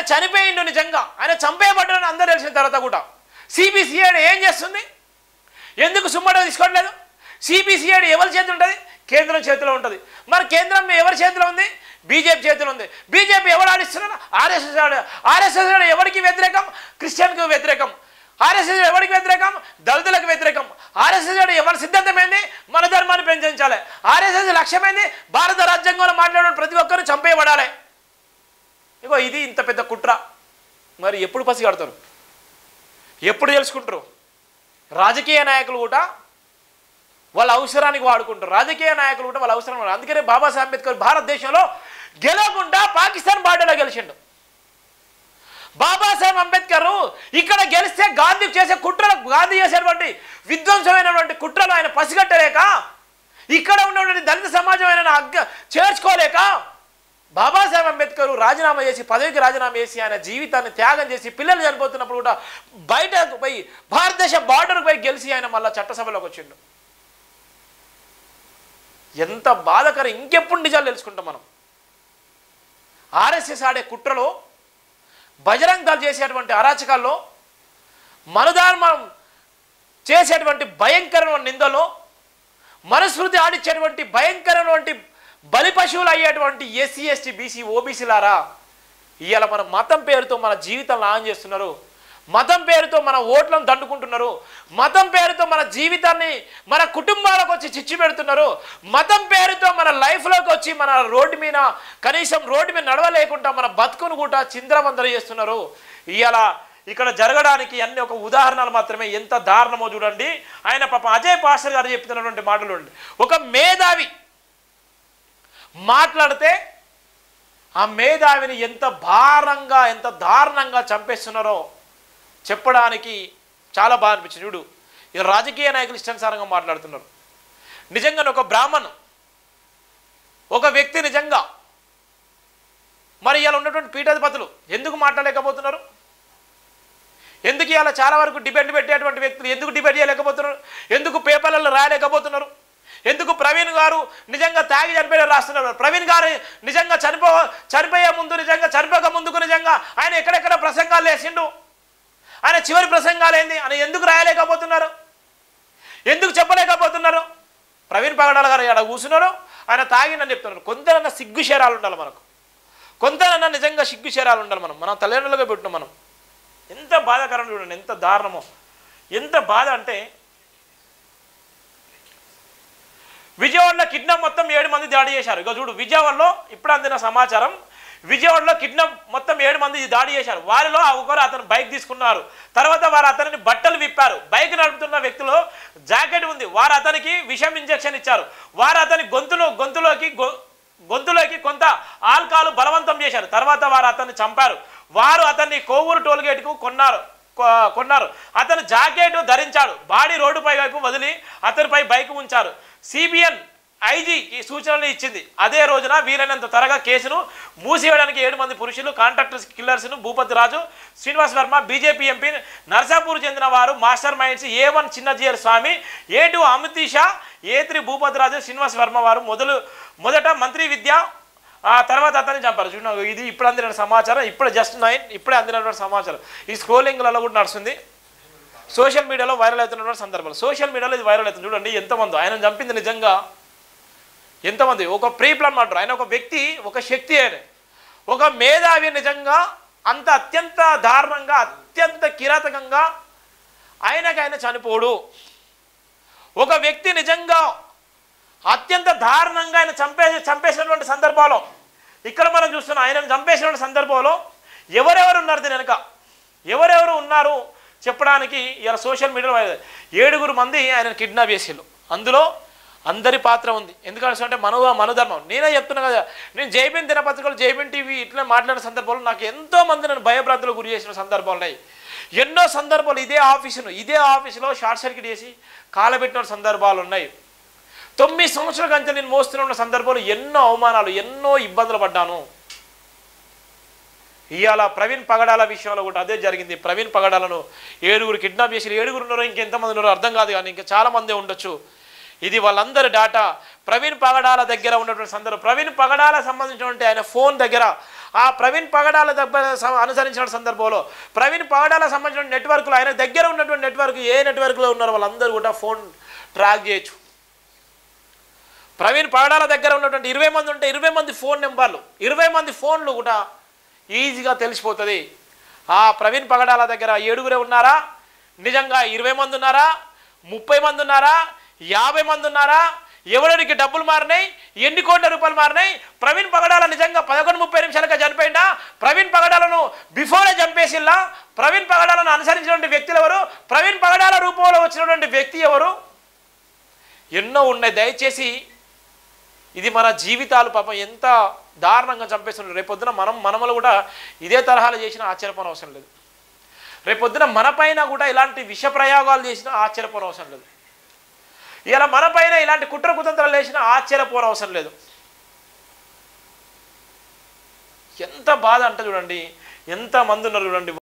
ఆయన చనిపోయిండు నిజంగా, ఆయన చంపేయబడ్డాడని అందరూ తెలిసిన తర్వాత కూడా సిబిసిఐడి ఏం చేస్తుంది? ఎందుకు సుమ్మట తీసుకోవట్లేదు? సిబిసిఐడి ఎవరి చేతిలో ఉంటుంది? కేంద్రం చేతిలో ఉంటుంది. మరి కేంద్రం ఎవరి చేతిలో ఉంది? బీజేపీ చేతిలో ఉంది. బీజేపీ ఎవరు ఆడిస్తున్నారు? ఆర్ఎస్ఎస్. ఆర్ఎస్ఎస్ ఎవరికి వ్యతిరేకం? క్రిస్టియన్కు వ్యతిరేకం. ఆర్ఎస్ఎస్ ఎవరికి వ్యతిరేకం? దళితులకు వ్యతిరేకం. ఆర్ఎస్ఎస్ ఎవరి సిద్ధాంతం ఏంది? మన ధర్మాన్ని పెంచాలి. ఆర్ఎస్ఎస్ లక్ష్యమైంది భారత రాజ్యాంగంలో మాట్లాడిన ప్రతి ఒక్కరు చంపేయబడాలి. ఇగో ఇది ఇంత పెద్ద కుట్ర. మరి ఎప్పుడు పసిగడతారు? ఎప్పుడు తెలుసుకుంటారు? రాజకీయ నాయకులు కూడా వాళ్ళ అవసరానికి వాడుకుంటారు. రాజకీయ నాయకులు కూడా వాళ్ళ అవసరం. అందుకనే బాబాసాహెబ్ అంబేద్కర్ భారతదేశంలో గెలవకుండా పాకిస్తాన్ బార్డర్లో గెలిచిండు. బాబాసాహెబ్ అంబేద్కర్ ఇక్కడ గెలిస్తే గాంధీ చేసే కుట్రలు, గాంధీ చేసేటువంటి విధ్వంసమైనటువంటి కుట్రలు ఆయన పసిగట్టలేక, ఇక్కడ ఉన్నటువంటి దళిత సమాజం ఆయన చేర్చుకోలేక బాబాసాహెబ్ అంబేద్కర్ రాజీనామా చేసి, పదవికి రాజీనామా చేసి, ఆయన జీవితాన్ని త్యాగం చేసి, పిల్లలు చనిపోతున్నప్పుడు కూడా బయటకు పోయి భారతదేశ బార్డర్కు పోయి గెలిచి ఆయన మళ్ళీ చట్టసభలోకి వచ్చిండు. ఎంత బాధకరం! ఇంకెప్పుడు నిజాలు తెలుసుకుంటాం మనం. ఆర్ఎస్ఎస్ ఆడే కుట్రలో, బజరంగ్ దళ్ చేసేటువంటి అరాచకాల్లో, మనుధర్మం చేసేటువంటి భయంకరమైన నిందలో, మనుస్మృతి ఆడిచ్చేటువంటి భయంకరమైనటువంటి బలి పశువులు అయ్యేటువంటి ఎస్సీ ఎస్టీ బీసీ ఓబీసీలారా, ఇవాళ మన మతం పేరుతో మన జీవితాలను ఆన్ చేస్తున్నారు. మతం పేరుతో మన ఓట్లను దండుకుంటున్నారు. మతం పేరుతో మన జీవితాన్ని, మన కుటుంబాలకు వచ్చి చిచ్చు పెడుతున్నారు. మతం పేరుతో మన లైఫ్లోకి వచ్చి మన రోడ్డు మీద, కనీసం రోడ్డు మీద నడవలేకుండా మన బతుకును కూడా చింద్రమందర చేస్తున్నారు. ఇవాళ ఇక్కడ జరగడానికి అన్ని ఒక ఉదాహరణలు మాత్రమే. ఎంత దారుణమో చూడండి. ఆయన పాప అజయ్ పాస్టర్ గారు చెప్తున్నటువంటి మాటలు ఉండి, ఒక మేధావి మాట్లాడితే ఆ మేధావిని ఎంత భారంగా, ఎంత దారుణంగా చంపేస్తున్నారో చెప్పడానికి చాలా బాగా అనిపించింది. చూడు, ఈ రాజకీయ నాయకులు ఇష్టానుసారంగా మాట్లాడుతున్నారు. నిజంగా ఒక బ్రాహ్మణ్, ఒక వ్యక్తి నిజంగా మరి ఇలా ఉన్నటువంటి పీఠాధిపతులు ఎందుకు మాట్లాడలేకపోతున్నారు? ఎందుకు ఇలా చాలా వరకు డిబేట్ పెట్టేటువంటి వ్యక్తులు ఎందుకు డిబేట్ చేయలేకపోతున్నారు? ఎందుకు పేపర్లలో రాయలేకపోతున్నారు? ఎందుకు ప్రవీణ్ గారు నిజంగా తాగి చనిపోయే రాస్తున్నారు? ప్రవీణ్ గారు నిజంగా చనిపోయే ముందు, నిజంగా చనిపోక ముందుకు నిజంగా ఆయన ఎక్కడెక్కడ ప్రసంగాలు వేసిండు, ఆయన చివరి ప్రసంగాలు ఏంది అని ఎందుకు రాయలేకపోతున్నారు? ఎందుకు చెప్పలేకపోతున్నారు? ప్రవీణ్ పగడాల గారు ఇక్కడ కూర్చున్నారు, ఆయన తాగిందని చెప్తున్నారు. కొంతనన్నా సిగ్గు శరాలు ఉండాలి మనకు, కొంతనన్నా నిజంగా సిగ్గు శరాలు ఉండాలి. మనం తల్లిదండ్రులుగా పెట్టినాం. మనం ఎంత బాధాకరం చూడండి, ఎంత దారుణమో, ఎంత బాధ అంటే విజయవాడలో కిడ్నాప్ మొత్తం 7 మంది దాడి చేశారు. ఇక చూడు, విజయవాడలో ఇప్పుడు అందిన సమాచారం, విజయవాడలో కిడ్నాప్ మొత్తం 7 మంది దాడి చేశారు. వారిలో ఒకరు అతను బైక్ తీసుకున్నారు. తర్వాత వారు అతనిని బట్టలు విప్పారు. బైక్ నడుపుతున్న వ్యక్తిలో జాకెట్ ఉంది. వారు అతనికి విషం ఇంజెక్షన్ ఇచ్చారు. వారు అతని గొంతులోకి కొంత ఆల్కహాల్ బలవంతం చేశారు. తర్వాత వారు అతన్ని చంపారు. వారు అతన్ని కోవూరు టోల్గేట్కు కొన్నారు. అతను జాకెట్ ధరించాడు. బాడీ రోడ్డుపై వైపు వదిలి అతనిపై బైక్ ఉంచారు. సిబిఎన్ ఐజీకి సూచనలు ఇచ్చింది. అదే రోజున వీలైనంత త్వరగా కేసును మూసివేయడానికి 7 మంది పురుషులు కాంట్రాక్టర్స్ కిల్లర్స్ను భూపతి రాజు, శ్రీనివాస్ వర్మ, బీజేపీ ఎంపీ నర్సాపూర్ చెందిన వారు మాస్టర్ మైండ్స్ A1 చిన్నజీయర్ స్వామి, A2 అమిత్ షా, A3 భూపతి రాజు, శ్రీనివాస్ వర్మ వారు మొదట మంత్రి విద్య, తర్వాత అతన్ని చంపారు. చూడండి, ఇది ఇప్పుడు అందిన సమాచారం. ఇప్పుడు జస్ట్ 9 ఇప్పుడే అందినటువంటి సమాచారం. ఈ స్క్రోలింగ్లలో కూడా నడుస్తుంది. సోషల్ మీడియాలో వైరల్ అవుతున్నటువంటి సందర్భాలు, సోషల్ మీడియాలో ఇది వైరల్ అవుతుంది. చూడండి ఎంతమంది ఆయన చంపింది, నిజంగా ఎంతమంది. ఒక ప్రీ ప్లాన్ మాట. ఆయన ఒక వ్యక్తి, ఒక శక్తి, ఆయన ఒక మేధావి. నిజంగా అంత అత్యంత దారుణంగా, అత్యంత కిరాతకంగా ఆయన చనిపోడు. ఒక వ్యక్తి నిజంగా అత్యంత దారుణంగా ఆయన చంపేసినటువంటి సందర్భంలో ఇక్కడ మనం చూస్తున్నాం. ఆయనను చంపేసినటువంటి సందర్భంలో ఎవరెవరు ఉన్నారు, దీని వెనక ఎవరెవరు ఉన్నారు చెప్పడానికి ఇలా సోషల్ మీడియాలో 7 మంది ఆయనను కిడ్నాప్ చేసిళ్ళు. అందులో అందరి పాత్ర ఉంది. ఎందుకంటే మనోధర్మం. నేనే చెప్తున్నా కదా, నేను జైబీన్ దినపత్రికలు, జైబీన్ టీవీ ఇట్లా మాట్లాడిన సందర్భంలో నాకు ఎంతోమంది నన్ను భయభ్రాంతులకు గురి చేసిన సందర్భాలు ఉన్నాయి. ఎన్నో సందర్భాలు ఇదే ఆఫీసులో షార్ట్ సర్క్యూట్ చేసి కాలబెట్టిన సందర్భాలు ఉన్నాయి. 9 సంవత్సరాల కంటే నేను మోస్తున్న సందర్భాలు ఎన్నో అవమానాలు, ఎన్నో ఇబ్బందులు పడ్డాను. ఇవాళ ప్రవీణ్ పగడాల విషయంలో కూడా అదే జరిగింది. ప్రవీణ్ పగడాలను 7 కిడ్నాప్ చేసి, 7 ఉన్నారో ఇంకెంతమంది ఉన్నారో అర్థం కాదు, కానీ ఇంకా చాలామంది ఉండొచ్చు. ఇది వాళ్ళందరి డాటా. ప్రవీణ్ పగడాల దగ్గర ఉన్నటువంటి సందర్భం, ప్రవీణ్ పగడాల సంబంధించినటువంటి ఆయన ఫోన్ దగ్గర, ఆ ప్రవీణ్ పగడాల దగ్గర అనుసరించిన సందర్భంలో ప్రవీణ్ పగడాల సంబంధించిన నెట్వర్క్లో ఆయన దగ్గర ఉన్నటువంటి నెట్వర్క్ ఏ నెట్వర్క్లో ఉన్నారో వాళ్ళందరూ కూడా ఫోన్ ట్రాక్ చేయొచ్చు. ప్రవీణ్ పగడాల దగ్గర ఉన్నటువంటి 20 మంది ఉంటే 20 మంది ఫోన్ నెంబర్లు, 20 మంది ఫోన్లు కూడా ఈజీగా తెలిసిపోతుంది. ఆ ప్రవీణ్ పగడాల దగ్గర 7గురే ఉన్నారా, నిజంగా 20 మంది ఉన్నారా, 30 మంది ఉన్నారా, 50 మంది ఉన్నారా, ఎవరికి డబ్బులు మారినాయి, ఎన్ని కోట్ల రూపాయలు మారినాయి, ప్రవీణ్ పగడాల నిజంగా 11:30 చనిపోయిందా, ప్రవీణ్ పగడాలను బిఫోరే చంపేసిల్లా, ప్రవీణ్ పగడాలను అనుసరించినటువంటి వ్యక్తులు ఎవరు, ప్రవీణ్ పగడాల రూపంలో వచ్చినటువంటి వ్యక్తి ఎవరు, ఎన్నో ఉన్నాయి. దయచేసి ఇది మన జీవితాలు పాపం ఎంత దారుణంగా చంపేస్తున్నారు. రేపొద్దున మనములు కూడా ఇదే తరహాలు చేసినా ఆశ్చర్యపోని అవసరం లేదు. రేపొద్దున మన పైన కూడా ఇలాంటి విష ప్రయోగాలు చేసినా ఆశ్చర్యపోని అవసరం లేదు. ఇలా మన పైన ఇలాంటి కుట్ర కుతంత్రాలు చేసినా ఆశ్చర్యపోని అవసరం లేదు. ఎంత బాధ అంటే చూడండి, ఎంత మంది ఉన్నారు చూడండి.